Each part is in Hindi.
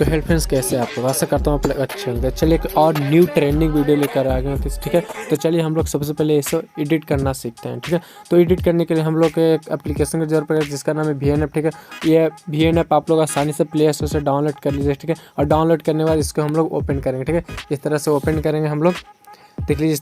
तो हेलो फ्रेंड्स, कैसे हैं आपको? आशा करता हूँ आप लोग अच्छे होंगे। चलिए एक और न्यू ट्रेंडिंग वीडियो लेकर आ गए हैं, ठीक है। तो चलिए हम लोग सबसे पहले इसे एडिट करना सीखते हैं, ठीक है। तो एडिट करने के लिए हम लोग एक एप्लीकेशन की जरूरत पड़ेगी जिसका नाम है VN ऐप, ठीक है। ये VN ऐप आप लोग आसानी से प्ले स्टोर से डाउनलोड कर लीजिए, ठीक है। और डाउनलोड करने के बाद इसको हम लोग ओपन करेंगे, ठीक है। इस तरह से ओपन करेंगे हम लोग। देख लीजिए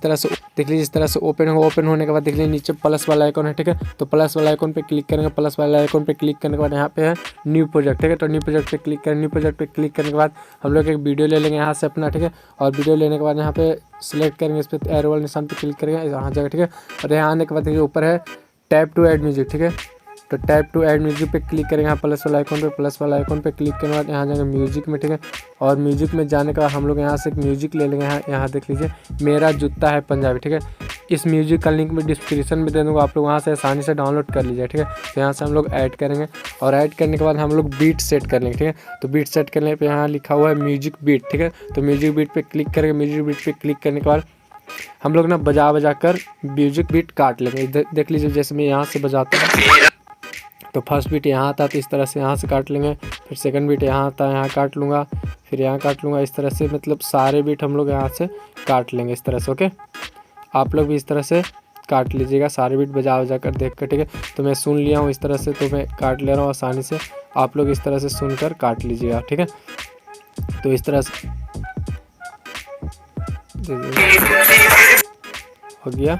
इस तरह से ओपन होगा। ओपन होने के बाद देख लीजिए नीचे प्लस वाला आइकॉन है, ठीक है। तो प्लस वाला आइकॉन पे क्लिक करेंगे। प्लस वाला आइकॉन पे क्लिक करने के बाद यहाँ पे है न्यू प्रोजेक्ट, ठीक है। तो न्यू प्रोजेक्ट पे क्लिक करेंगे। न्यू प्रोजेक्ट पे क्लिक करने के बाद हम लोग एक वीडियो ले लेंगे यहाँ से अपना, ठीक है। और वीडियो लेने के बाद यहाँ पे सिलेक्ट करेंगे, इस पर एरो वाले निशान पे क्लिक करेंगे यहाँ जगह, ठीक है। और यहाँ आने के बाद देखिए ऊपर है टैप टू ऐड म्यूजिक, ठीक है। तो टैप टू ऐड म्यूजिक पे क्लिक करेंगे। यहाँ प्लस वाला आइकॉन पे क्लिक करने के बाद यहाँ जाएंगे म्यूजिक में, ठीक है। और म्यूजिक में जाने के बाद हम लोग यहाँ से एक म्यूजिक ले लेंगे। यहाँ देख लीजिए मेरा जूता है पंजाबी, ठीक है। इस म्यूजिक का लिंक मैं डिस्क्रिप्शन में दे दूँगा, आप लोग वहाँ से आसानी से डाउनलोड कर लीजिए, ठीक है। तो यहाँ से हम लोग ऐड करेंगे और ऐड करने के बाद हम लोग बीट सेट कर लेंगे, ठीक है। तो बीट सेट करने पर यहाँ लिखा हुआ है म्यूजिक बीट, ठीक है। तो म्यूजिक बीट पर क्लिक करेंगे। म्यूजिक बीट पर क्लिक करने के बाद हम लोग ना बजा कर म्यूजिक बीट काट लेंगे। देख लीजिए जैसे मैं यहाँ से बजाता हूँ तो फर्स्ट बीट यहाँ आता है, तो इस तरह से यहाँ से काट लेंगे। फिर सेकंड बीट यहाँ आता है, यहाँ काट लूँगा, फिर यहाँ काट लूँगा। इस तरह से मतलब सारे बीट हम लोग यहाँ से काट लेंगे इस तरह से, ओके। आप लोग भी इस तरह से काट लीजिएगा सारे बीट बजा कर देख कर, ठीक है। तो मैं सुन लिया हूँ इस तरह से, तो मैं काट ले रहा हूँ आसानी से। आप लोग इस तरह से सुनकर काट लीजिएगा, ठीक है। तो इस तरह से हो गया,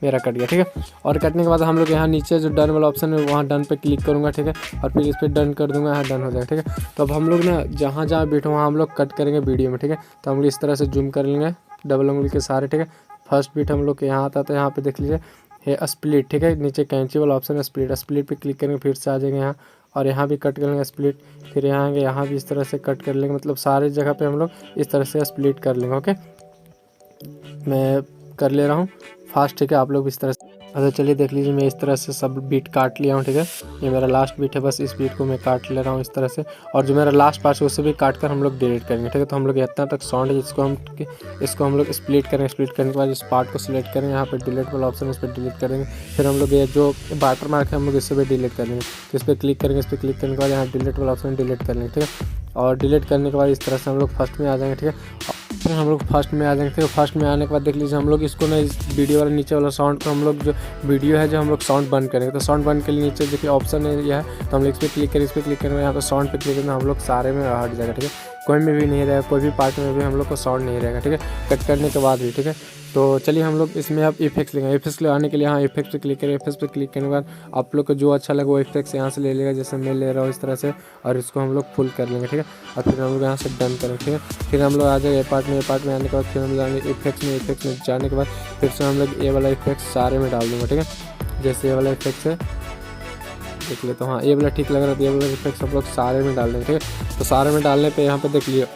मेरा कट गया, ठीक है। और कटने के बाद हम लोग यहाँ नीचे जो डन वाला ऑप्शन है वहाँ डन पे क्लिक करूँगा, ठीक है। और फिर इस पर डन कर दूँगा, यहाँ डन हो जाएगा, ठीक है। तो अब हम लोग ना जहाँ बीट हो वहाँ हम लोग कट करेंगे वीडियो में, ठीक है। तो हम लोग इस तरह से जूम कर लेंगे डबल उंगली के सारे, ठीक है। फर्स्ट बीट हम लोग के यहाँ आता है, तो यहाँ पे देख लीजिए है स्प्लिट, ठीक है। नीचे कैंची वाला ऑप्शन है स्प्लिट पे क्लिक करेंगे, फिर से आ जाएंगे यहाँ और यहाँ भी कट कर लेंगे स्प्लिट। फिर यहाँ आएंगे, यहाँ भी इस तरह से कट कर लेंगे, मतलब सारे जगह पे हम लोग इस तरह से स्प्लिट कर लेंगे, ओके। मैं कर ले रहा हूँ फास्ट, ठीक है। आप लोग भी इस तरह से। अच्छा चलिए देख लीजिए मैं इस तरह से सब बीट काट लिया हूँ, ठीक है। ये मेरा लास्ट बीट है, बस इस बीट को मैं काट ले रहा हूँ इस तरह से। और जो मेरा लास्ट पार्ट है उसे भी काट कर हम लोग डिलीट करेंगे, ठीक है। तो हम लोग इतना तक साउंड है इसको हम लोग स्प्लिट करेंगे। स्प्लिट करने के बाद इस पार्ट को सिलेक्ट करेंगे, यहाँ पर डिलीट वाला ऑप्शन है इस पर डिलीट करेंगे। फिर हम लोग ये जो वाटर मार्क है हम लोग इससे भी डिलीट करेंगे। तो इस पर क्लिक करेंगे। इस पर क्लिक करने के बाद यहाँ डिलीट वाला ऑप्शन डिलीट कर लेंगे, ठीक है। और डिलीट करने के बाद इस तरह से हम लोग फर्स्ट में आ जाएंगे, ठीक है। फिर हम लोग फर्स्ट में आ जाएंगे, ठीक है। फर्स्ट में आने के बाद देख लीजिए हम लोग इसको ना इस वीडियो वाला नीचे वाला साउंड को हम लोग जो वीडियो है जो हम लोग साउंड बंद करेंगे। तो साउंड बंद के लिए नीचे देखिए ऑप्शन है यह है, तो हम लोग इस पर क्लिक करें। इस पर क्लिक करेंगे, यहाँ पर साउंड पे क्लिक करना हम लोग सारे में हट जाएगा, ठीक है। कोई में भी नहीं रहेगा, कोई भी पार्ट में भी हम लोग को साउंड नहीं रहेगा, ठीक है। कट करने के बाद भी, ठीक है। तो चलिए हम लोग इसमें अब इफेक्ट्स लेंगे। इफेक्ट्स लगाने के लिए यहाँ इफेक्ट्स पे क्लिक करें। इफेक्ट्स पे क्लिक करने के बाद आप लोग को जो अच्छा लगे वो इफेक्ट्स यहाँ से ले लेगा, जैसे मैं ले रहा हूँ इस तरह से। और इसको हम लोग फुल कर लेंगे, ठीक है। और फिर हम लोग यहाँ से डन करेंगे, ठीक है। फिर हम लोग आ जाएंगे पार्ट में आने के बाद फिर हम जाएंगे इफेक्ट्स में जाने के बाद फिर से हम लोग ये वाला इफेक्ट सारे में डाल दूँगा, ठीक है। जैसे ये वाला इफेक्ट्स है देख लेते हो, हाँ ये वाला ठीक लग रहा है। ये वाला इफेक्ट्स हम लोग सारे में डाल देंगे, ठीक है। तो सारे में डालने पर यहाँ पर देख लीजिए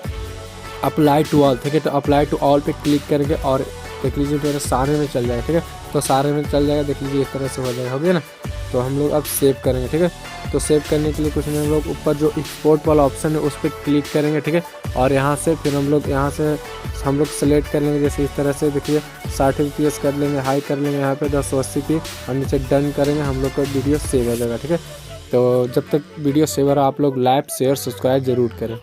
अप्लाई टू ऑल, ठीक है। तो अप्लाई टू ऑल पे क्लिक करेंगे और देख लीजिए मेरे सारे में चल जाएगा, ठीक है। तो सारे में चल जाएगा, देख लीजिए इस तरह से हो जाएगा, हो गया ना। तो हम लोग अब सेव करेंगे, ठीक है। तो सेव करने के लिए कुछ नहीं, हम लोग ऊपर जो एक्सपोर्ट वाला ऑप्शन है उस पर क्लिक करेंगे, ठीक है। और यहाँ से फिर हम लोग सेलेक्ट कर लेंगे, जैसे इस तरह से देखिए 60 FPS कर लेंगे, हाई कर लेंगे यहाँ पे 1080p और नीचे डन करेंगे। हम लोग का वीडियो सेव हो जाएगा, ठीक है। तो जब तक वीडियो सेव हो रहा आप लोग लाइक शेयर सब्सक्राइब जरूर करें।